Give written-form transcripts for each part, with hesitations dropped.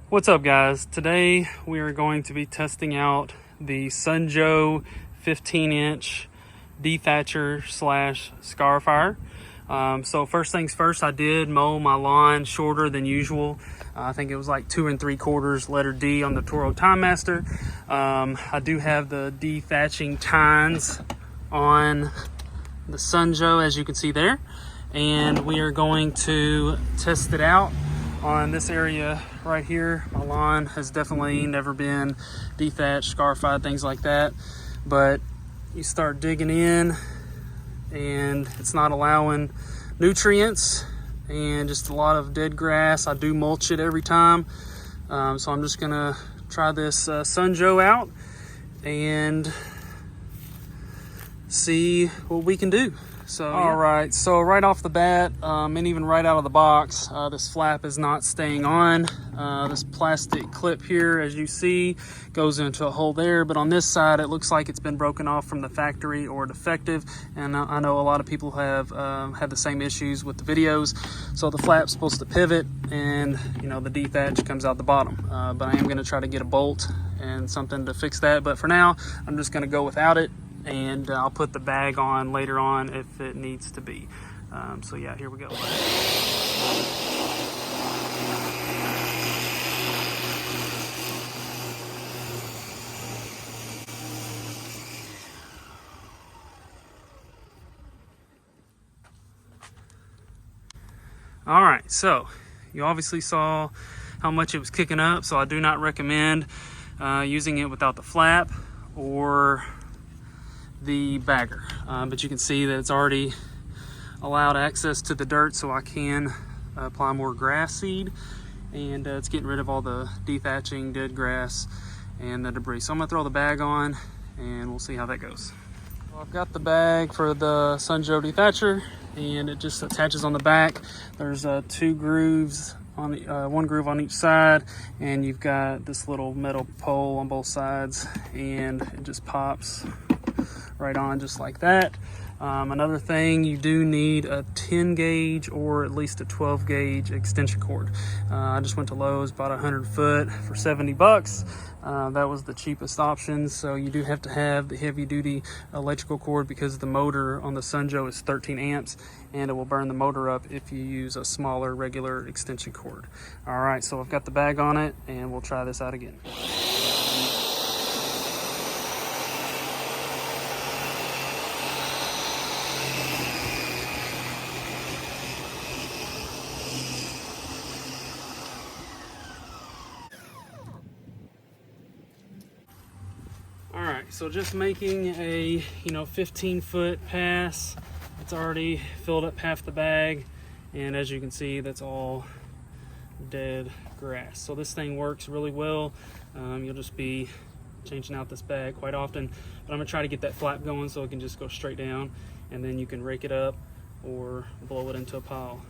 What's up, guys? Today we are going to be testing out the Joe 15-inch Dethatcher slash Scarifier. So first things first, I did mow my lawn shorter than usual. I think it was like 2 3/4 letter D on the Toro Time Master. I do have the dethatching tines on the Joe, as you can see there, and we are going to test it out on this area right here. My lawn has definitely never been dethatched, scarified, things like that, but you start digging in and it's not allowing nutrients and just a lot of dead grass. I do mulch it every time, so I'm just gonna try this Joe out and see what we can do. So all right, so right off the bat, and even right out of the box, this flap is not staying on. This plastic clip here, as you see, goes into a hole there, but on this side it looks like it's been broken off from the factory or defective, and I know a lot of people have had the same issues with the videos. So the flap's supposed to pivot, and you know, the dethatch comes out the bottom, but I am going to try to get a bolt and something to fix that, but for now I'm just going to go without it, and I'll put the bag on later on if it needs to be. So yeah, here we go. All right, so you obviously saw how much it was kicking up, so I do not recommend using it without the flap or the bagger, but you can see that it's already allowed access to the dirt, so I can apply more grass seed, and it's getting rid of all the dethatching, dead grass, and the debris. So I'm gonna throw the bag on and we'll see how that goes. Well, I've got the bag for the Joe Dethatcher, and it just attaches on the back. There's 2 grooves on the, 1 groove on each side, and you've got this little metal pole on both sides, and it just pops right on just like that. Another thing, you do need a 10 gauge or at least a 12 gauge extension cord. I just went to Lowe's, bought 100 foot for 70 bucks. That was the cheapest option. So you do have to have the heavy duty electrical cord, because the motor on the Joe is 13 amps and it will burn the motor up if you use a smaller regular extension cord. All right, so I've got the bag on it and we'll try this out again. All right, so just making a 15-foot pass. It's already filled up half the bag, and as you can see, that's all dead grass. So this thing works really well. You'll just be changing out this bag quite often, but I'm gonna try to get that flap going so it can just go straight down, and then you can rake it up or blow it into a pile.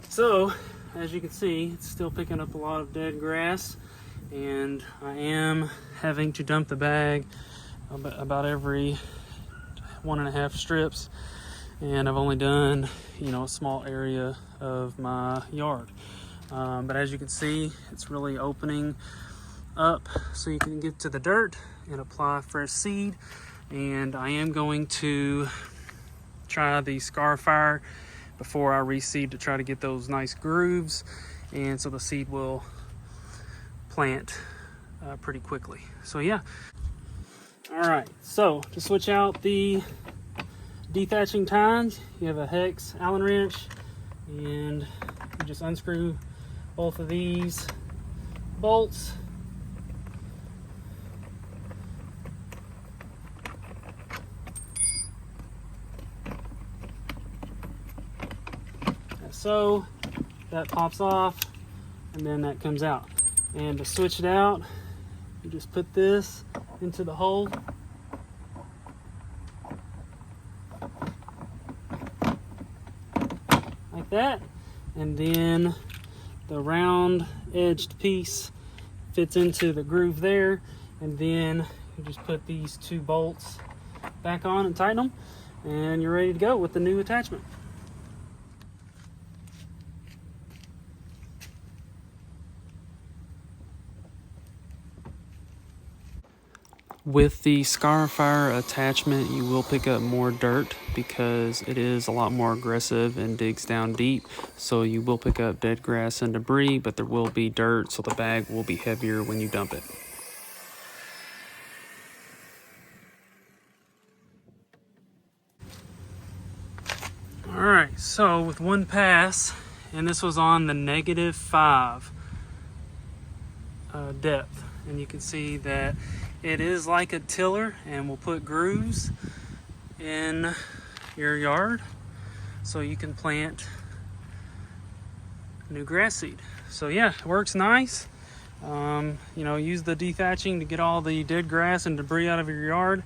So as you can see, it's still picking up a lot of dead grass, and I am having to dump the bag about every 1.5 strips, and I've only done, you know, a small area of my yard. But as you can see, it's really opening up so you can get to the dirt and apply fresh seed. And I am going to try the Scarifier before I reseed to try to get those nice grooves, and so the seed will plant pretty quickly. So yeah. All right, so to switch out the dethatching tines, you have a hex Allen wrench, and you just unscrew both of these bolts. So that pops off, and then that comes out. And to switch it out, you just put this into the hole. Like that. And then the round edged piece fits into the groove there. And then you just put these 2 bolts back on and tighten them, and you're ready to go with the new attachment. With the Scarifier attachment, you will pick up more dirt because it is a lot more aggressive and digs down deep. So you will pick up dead grass and debris, but there will be dirt, so the bag will be heavier when you dump it. Alright, so with one pass, and this was on the -5 depth, and you can see that it is like a tiller, and will put grooves in your yard so you can plant new grass seed. So yeah, it works nice. You know, use the dethatching to get all the dead grass and debris out of your yard,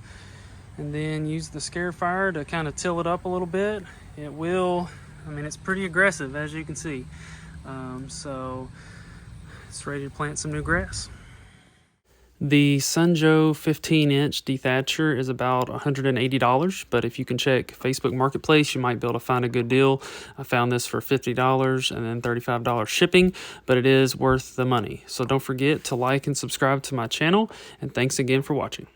and then use the Scarifier to kind of till it up a little bit. It will, I mean, it's pretty aggressive, as you can see. So it's ready to plant some new grass. The Joe 15-inch Dethatcher is about $180, but if you can check Facebook Marketplace, you might be able to find a good deal. I found this for $50 and then $35 shipping, but it is worth the money. So don't forget to like and subscribe to my channel, and thanks again for watching.